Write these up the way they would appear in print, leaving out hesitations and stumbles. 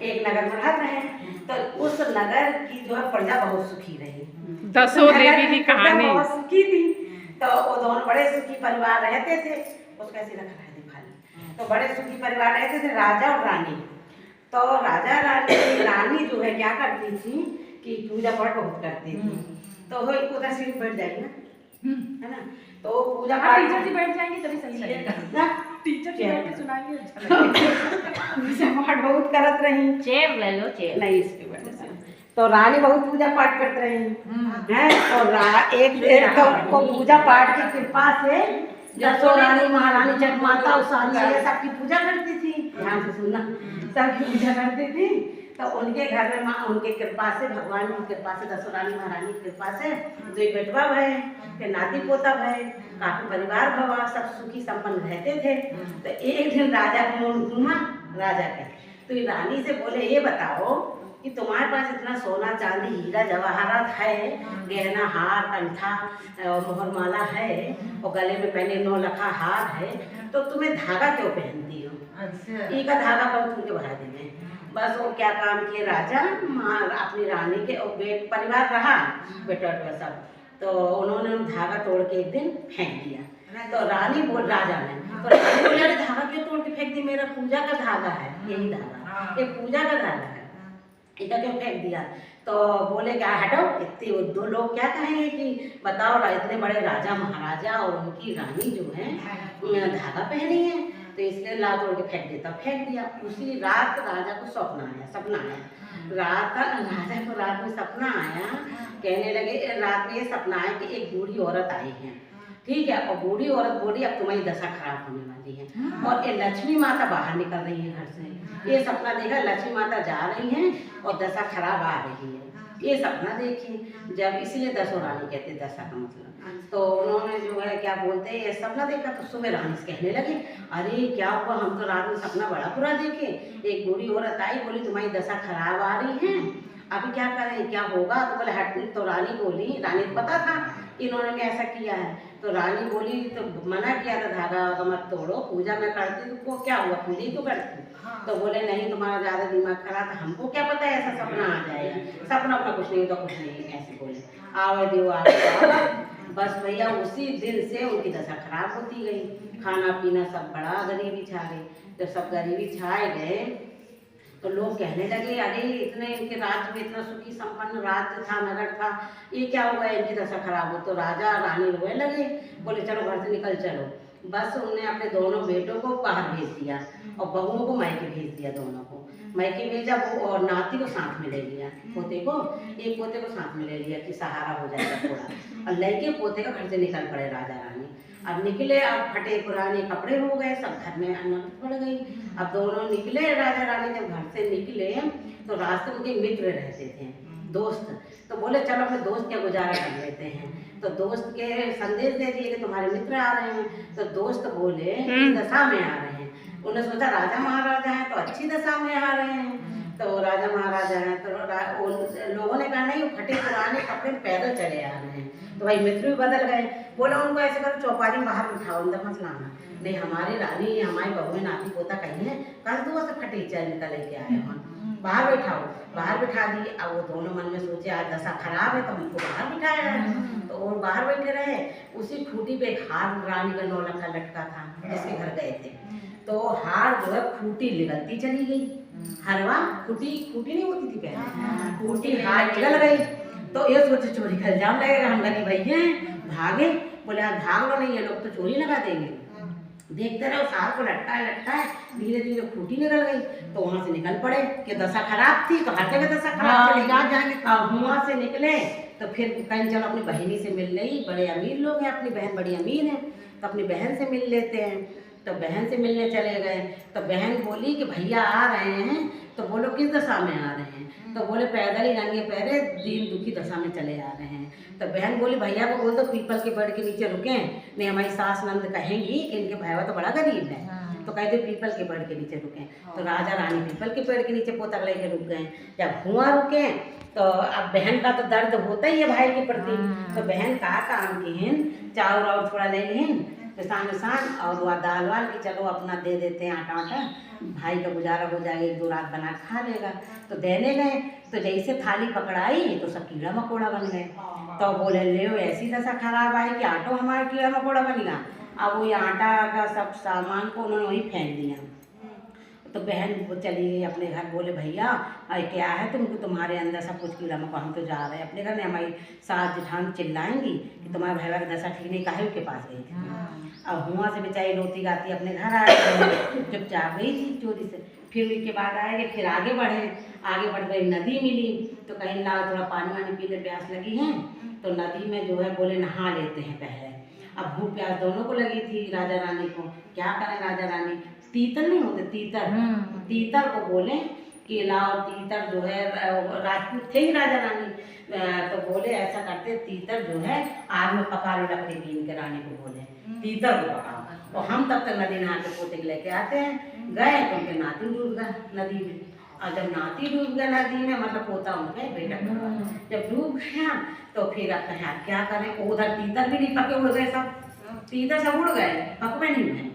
एक नगर में रहते हैं। तो उस नगर की जो है प्रजा बहुत सुखी रही। दसों देवी की कहानी बहुत सुखी थी। तो वो दोनों बड़े सुखी परिवार रहते थे। उसको ऐसे रखा है दिखाली। तो बड़े सुखी परिवार रहते थे, राजा और रानी। तो राजा रानी जो है क्या करती थी कि पूजा पाठ बहुत करती थी। तो वो उधर सीट बैठ जाएगी ना, है ना, तो पूजा पाठ टीचर जी बैठ जाएंगे तभी सही लगेगा। टीचर जी बैठ के सुनाएंगे अच्छा लगेगा। पूजा पाठ बहुत करत रही। चेयर ले लो, चेयर नहीं इसके वजह से तो रानी बहुत पूजा पाठ करते रही हैं। और एक तो पूजा पाठ की कृपा से दसों रानी महारानी जगमाता उषानी ये सबकी पूजा करती थी। ध्यान से सुनना, सबकी पूजा करती थी। तो उनके घर में माँ उनके कृपा से, भगवान की कृपा से, दसों रानी महारानी की कृपा से दो बेटवा भय के नाती पोता भय, काफी परिवार भवा, सब सुखी संपन्न रहते थे। तो एक दिन राजा को घूमा राजा के, तो रानी से बोले ये बताओ कि तुम्हारे पास इतना सोना चांदी हीरा जवाहरात है, गहना हार कंठा और मोहरमाला है और गले में पहने 9 लखा हार है, तो तुम्हें धागा क्यों पहनती हो? अच्छा ई का धागा कब तुमके भरा देंगे? बस वो क्या काम किए राजा अपनी रानी के और परिवार रहा बेटा सब, तो उन्होंने धागा तोड़ के एक दिन फेंक दिया। तो रानी बोल राजा ने, तो रानी बोले धागा क्यों तोड़ के फेंक दी? मेरा पूजा का धागा है, यही धागा ये पूजा का धागा है, इधर क्यों फेंक दिया? तो बोले क्या हटो, इतने दो लोग क्या कहेंगे कि बताओ इतने बड़े राजा महाराजा और उनकी रानी जो है धागा पहनी है, तो इसलिए ला तोड़ के फेंक देता। फेंक दिया। उसी रात राजा को सपना आया। राजा को रात में सपना आया, कहने लगे रात में ये सपना आया कि एक बूढ़ी औरत आई है, ठीक है, और बूढ़ी औरत बोली अब तुम्हारी दशा खराब होने वाली है और ये लक्ष्मी माता बाहर निकल रही है घर से। ये सपना देखा, लक्ष्मी माता जा रही हैं और दशा खराब आ रही है, ये सपना देखी। जब इसीलिए दसों रानी कहते हैं दशा का मतलब। तो उन्होंने जो है क्या बोलते हैं ये सपना देखा, तो सुबह रानी से कहने लगे अरे क्या हुआ, हम तो रात में सपना बड़ा बुरा देखे, एक बूढ़ी औरत आई बोली तुम्हारी दशा खराब आ रही है, अभी क्या करें, क्या होगा? तो बोले हट। तो रानी बोली, रानी को पता था इन्होंने ऐसा किया है, तो रानी बोली तो मना किया था धागा मत तोड़ो, पूजा में करती तो क्या हुआ, पूजा ही तो करती। तो बोले नहीं तुम्हारा ज़्यादा दिमाग खराब, हमको क्या पता है ऐसा सपना आ जाएगा, सपना अपना कुछ नहीं तो कुछ नहीं, ऐसे बोले आओ दियो आओ। बस भैया उसी दिन से उनकी दशा खराब होती गई, खाना पीना सब बड़ा गरीबी छा गई। जब सब गरीबी छाए गए तो लोग कहने लगे अरे इतने इनके राज्य में इतना सुखी संपन्न राज्य था, नगर था, ये क्या हुआ इनकी दशा खराब हो? तो राजा रानी रोने लगे, बोले चलो घर से निकल चलो। बस उनने अपने दोनों बेटों को बाहर भेज दिया और बहुओं को मायके भेज दिया, दोनों को मायके भेजा, वो और नाती को साथ में ले लिया, पोते को, एक पोते को साथ में ले लिया कि सहारा हो जाएगा थोड़ा, और लड़के पोते का घर से निकल पड़े राजा रानी। अब निकले, अब फटे पुराने कपड़े हो गए, सब घर में अनमत पड़ गई। अब दोनों निकले, राजा रानी जब घर से निकले तो रास्ते में उनके मित्र रहते थे, दोस्त, तो बोले चलो अपने दोस्त का गुजारा कर लेते हैं। तो दोस्त के संदेश दे दिए कि तुम्हारे मित्र आ रहे हैं। तो दोस्त बोले इस दशा में आ रहे हैं, उन्होंने सोचा राजा महाराजा हैं तो अच्छी दशा में आ रहे हैं, तो राजा महाराजा हैं तो लोगों ने कहा नहीं वो फटे पुराने कपड़े पैदल चले आ रहे हैं। तो भाई मित्र भी बदल गए, बोला उनको ऐसे करो चौपारी बाहर बिठाओ, अंदर मत लाना, नहीं हमारी रानी हमारी बहू नाती पोता कहीं है, कल दो से फटे चल निकल के आए हैं, बाहर बैठाओ। बाहर बिठा दिए। अब वो दोनों मन में सोचे आज दशा खराब है तो हमको बाहर बिठाया है, तो वो बाहर बैठे रहे। उसी खूटी पे एक हार रानी का 9 लखा लटका था, जिसके घर गए थे, तो हार जो है खूटी निकलती चली गई। हरवा खूटी नहीं होती थी पहले, खूटी हार निकल गई। तो ये सोचे चोरी का इल्जाम लगेगा, हम गरीब भैया हैं, भागे। बोले भाग लो, नहीं ये लोग तो चोरी लगा देंगे। देखते रहे उस हार को लटका है, धीरे धीरे खूटी निकल गई। तो वहाँ से निकल पड़े कि दशा खराब थी तो हर जगह दशा खराब चली, जहाँ जाएंगे। वहाँ से निकले तो फिर कहीं चलो अपनी बहनी से मिल रही, बड़े अमीर लोग हैं, अपनी बहन बड़ी अमीर है, तो अपनी बहन से मिल लेते हैं। तो बहन से मिलने चले गए, तो बहन बोली कि भैया आ रहे हैं, तो बोलो किस दशा में आ रहे हैं? तो बोले पैदल ही नंगे पैरे दीन दुखी दशा में चले आ रहे हैं। तो बहन बोली भैया को बोल दो पीपल के पेड़ के नीचे रुकें, नहीं हमारी सास नंद कहेंगी कि इनके भैया तो बड़ा गरीब है, तो कहते पीपल के पेड़ के नीचे रुकें। तो राजा रानी पीपल के पेड़ के नीचे पोता लेके रुक गए। जब हुआ रुके तो अब बहन का तो दर्द होता ही है भाई के प्रति, तो बहन का काम की चाउर और थोड़ा ले लें निशान और वह दाल वाल की चलो अपना दे देते हैं आटा वाटा, भाई का गुजारा हो जाएगा, 1-2 रात बना खा लेगा। तो देने गए तो जैसे थाली पकड़ाई तो सब कीड़ा मकोड़ा बन गए। तो बोले ले ऐसी दशा खराब आई कि आटो हमारा कीड़ा मकोड़ा बन गया। अब वही आटा का सब सामान को उन्होंने वहीं फेंक दिया। तो बहन वो चली गई अपने घर, बोले भैया अरे क्या है तुमको, तुम्हारे अंदर सब कुछ कीड़ा मकोड़ा, हम तो जा रहे हैं अपने घर में, हमारी सास जेठान चिल्लाएंगी कि तुम्हारे भैया की दशा ठीक नहीं, काहे के पास गई थी। अब हुआ से बेचारी रोती गाती अपने घर आ गई, चुपचाप गई थी चोरी से। फिर उसके बाद आएंगे, फिर आगे बढ़ गई, नदी मिली तो कहीं ना थोड़ा पानी वानी पीने प्यास लगी है, तो नदी में जो है बोले नहा लेते हैं पहले। अब भूख प्यास दोनों को लगी थी राजा रानी को, क्या करें राजा रानी, तीतर नहीं होते तीतर को बोले कि लाओ तीतर जो है, राजपूत थे ही राजा रानी, तो बोले ऐसा करते तीतर जो है आग में पका लो लकड़ी बीन के, रानी को बोले तीतर को पकाओ। तो हम तब तक नदी नहा के पोते के लेके आते हैं, गए तो उनके नाती डूब गए नदी में। और जब नाती डूब गया नदी में, मतलब पोता उनका बेटा जब डूब गया तो फिर अब कहा क्या करें, उधर तीतर भी नहीं पके, उड़ गए सब, तीतर सब उड़ गए, पकवे नहीं है।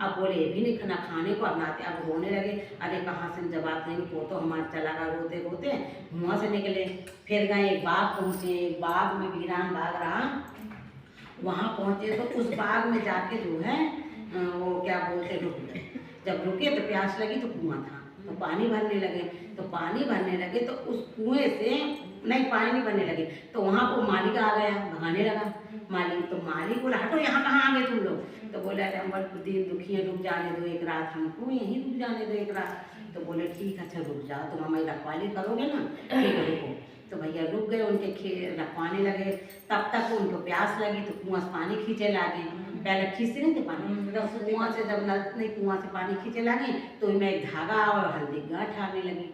अब बोले ये भी नहीं खाना खाने को, अब नाते अब रोने लगे, अरे कहाँ से जवाब देंगे, पोतो हमारा चला गया, रोते रोते मुँह से निकले। फिर गए एक बाग पहुँचे, एक बाग में वीरान बाग रहा, वहाँ पहुँचे तो उस बाग में जाके जो है वो क्या बोलते रुक गए। जब रुके तो प्यास लगी तो कुआं था, तो पानी भरने लगे, तो उस कुएं से नहीं पानी नहीं भरने लगे, तो वहाँ को मालिक आ गया, भगाने लगा मालिक। तो मालिक बोला हटो यहाँ कहाँ आ गए तुम लोग, तो बोला अरे हम बड़े दिन दुखी हैं, रुक जाने दो एक रात, हमको यहीं रुक जाने दो एक रात। तो बोले ठीक है अच्छा रुक जाओ, तुम हमारी रखवाली करोगे ना, ठीक है रुको। तो भैया रुक गए, उनके रखवाने लगे। तब तक उनको प्यास लगी तो कुआं से पानी खींचे लागे, पहले खींचते नहीं थे पानी, तो कुआं से जब नल नहीं कुआं से पानी खींचे लगे तो उनमें एक धागा और हल्दी गांठ आने लगी।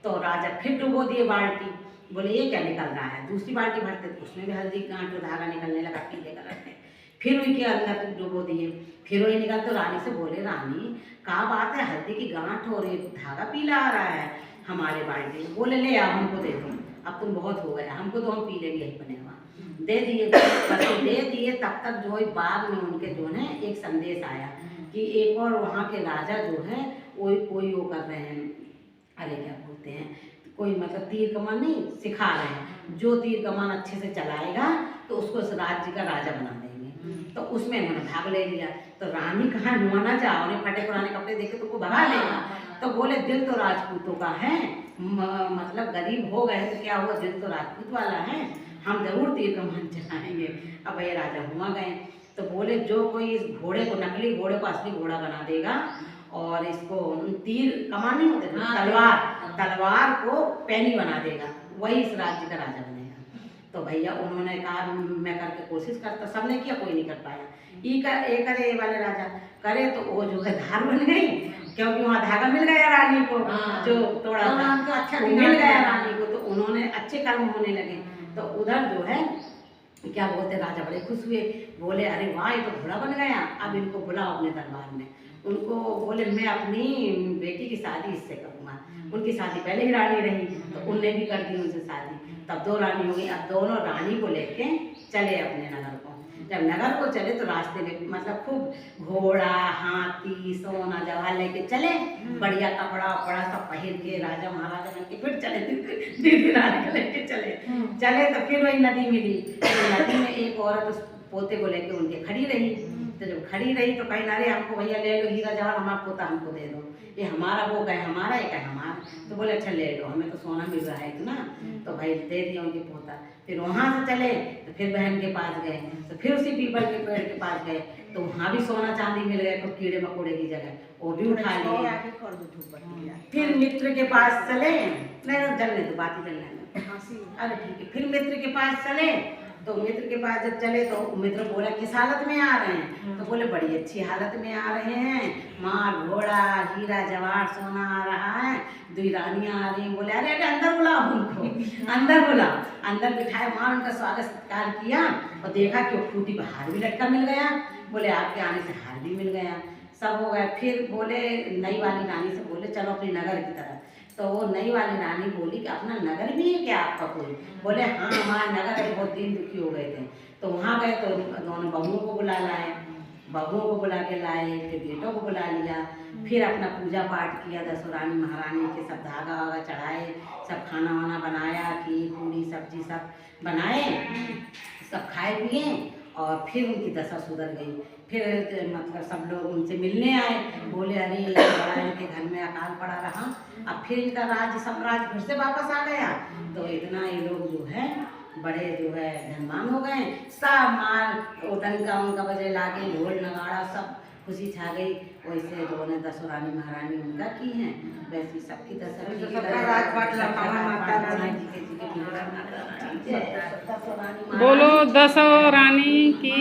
तो राजा फिर डुबो दिए बाल्टी, बोले ये क्या निकल रहा है, दूसरी बाल्टी भरते तो उसमें भी हल्दी गांठ और धागा निकलने लगा पीले कलर में। फिर उनके अंदर डुबो दिए, फिर वही निकल। तो रानी से बोले रानी क्या बात है, हल्दी की गांठ और एक धागा पीला आ रहा है हमारे बाल्टी में। बोले ले आओ हमको दे दो, अब तुम बहुत हो गया, हमको तो हम पी लेंगे यही बने हुआ, दे दिए। तब तक जो है बाग में उनके जो है एक संदेश आया कि एक और वहाँ के राजा जो है कोई वो कर रहे हैं, अरे क्या बोलते हैं, कोई मतलब तीर कमान नहीं सिखा रहे हैं, जो तीर कमान अच्छे से चलाएगा तो उसको उस राज्य का राजा बना देंगे। तो उसमें उन्होंने भाग ले लिया। तो रानी कहाँ नुआना चाहो, उन्हें फटे पुराने कपड़े देखे तो भगा लेगा। तो बोले दिल तो राजपूतों का है, मतलब गरीब हो गए तो क्या हुआ, दिल तो राजपूत वाला है, हम जरूर तीर कमान चलाएंगे। अब ये राजा हुआ गए, तो बोले जो कोई इस घोड़े को, नकली घोड़े को असली घोड़ा बना देगा और इसको तीर कमान नहीं होते तलवार को पैनी बना देगा, वही इस राज्य का राजा बनेगा। तो भैया उन्होंने कहा मैं करके कोशिश करता, सबने किया कोई नहीं कर पाया। ये करे वाले राजा करे तो वो जो है धार बन गई, क्योंकि वहाँ धागा मिल गया रानी को, जो तोड़ा था अच्छा मिल गया रानी को, तो उन्होंने अच्छे कर्म होने लगे। तो उधर जो है क्या बोलते राजा बड़े खुश हुए, बोले अरे वाह ये तो घोड़ा बन गया, अब इनको बुलाओ अपने दरबार में। उनको बोले मैं अपनी बेटी की शादी इससे करूँगा। उनकी शादी पहले ही रानी रही तो उनने भी कर दी उनसे शादी, तब 2 रानी हो गई। अब दोनों रानी को लेके चले अपने नगर को। जब नगर को चले तो रास्ते में मतलब खूब घोड़ा हाथी सोना जवाहर लेके चले, बढ़िया कपड़ा वपड़ा सब पहन के राजा महाराजा बन के फिर चले, दीदी रानी को लेके चले। तो फिर वही नदी मिली, तो नदी में एक औरत उस पोते को लेके उनके खड़ी रही। तो जब खड़ी रही तो कहीं अरे हमको भैया ले लो हीरा जवाहर, हमारा पोता हमको दे दो, ये हमारा वो कहे हमारा ये कहे हमारा। तो बोले अच्छा ले लो, हमें तो सोना मिल रहा है इतना। तो भाई दे दिया उनके पोता। फिर वहाँ से चले तो फिर बहन के पास गए, तो फिर उसी पीपल के पेड़ के पास गए तो वहाँ भी सोना चांदी मिल गया, तो कीड़े मकोड़े की जगह वो भी उठा लिए। फिर मित्र के पास चले, नहीं जलने तो बात ही चलने में, अरे ठीक है। फिर मित्र के पास चले, तो मित्र के पास जब चले तो मित्र बोला किस हालत में आ रहे हैं, तो बोले बड़ी अच्छी हालत में आ रहे हैं, माल घोड़ा हीरा जवाहर सोना आ रहा है, 2 रानियाँ आ रही हैं। बोले अरे अरे अंदर बुलाओ उनको, अंदर बुलाओ। अंदर बिठाए, वहाँ उनका स्वागत सत्कार किया और देखा कि वो फूटी पर हार भी लटका मिल गया। बोले आपके आने से हार भी मिल गया, सब हो गया। फिर बोले नई वाली रानी से बोले चलो अपने नगर की तरफ। तो वो नई वाली रानी बोली कि अपना नगर भी है क्या आपका कोई? बोले हाँ हमारा नगर है, बहुत दिन दुखी हो गए थे। तो वहाँ गए तो दोनों बहुओं को बुला लाए, बहुओं को बुला के लाए, फिर बेटों को बुला लिया, फिर अपना पूजा पाठ किया, दसुरानी महारानी के सब धागा वागा चढ़ाए, सब खाना वाना बनाया, खीर पूरी सब्जी सब बनाए, सब खाए पिए और फिर उनकी दशा सुधर गई। फिर मतलब सब लोग उनसे मिलने आए, बोले अरे बड़ा इनके घर में अकाल पड़ा रहा, अब फिर इनका राज्य साम्राज्य फिर से वापस आ गया। तो इतना ये लोग जो है बड़े जो है धनवान हो गए, सब माल उनका उनका बजे लागे, ढोल नगाड़ा सब खुशी छा गई। वैसे जो ने दसुरानी महारानी उनका की हैं, वैसे सबकी दशा की। सबका राजपाट लखा माता बोलो दसो रानी की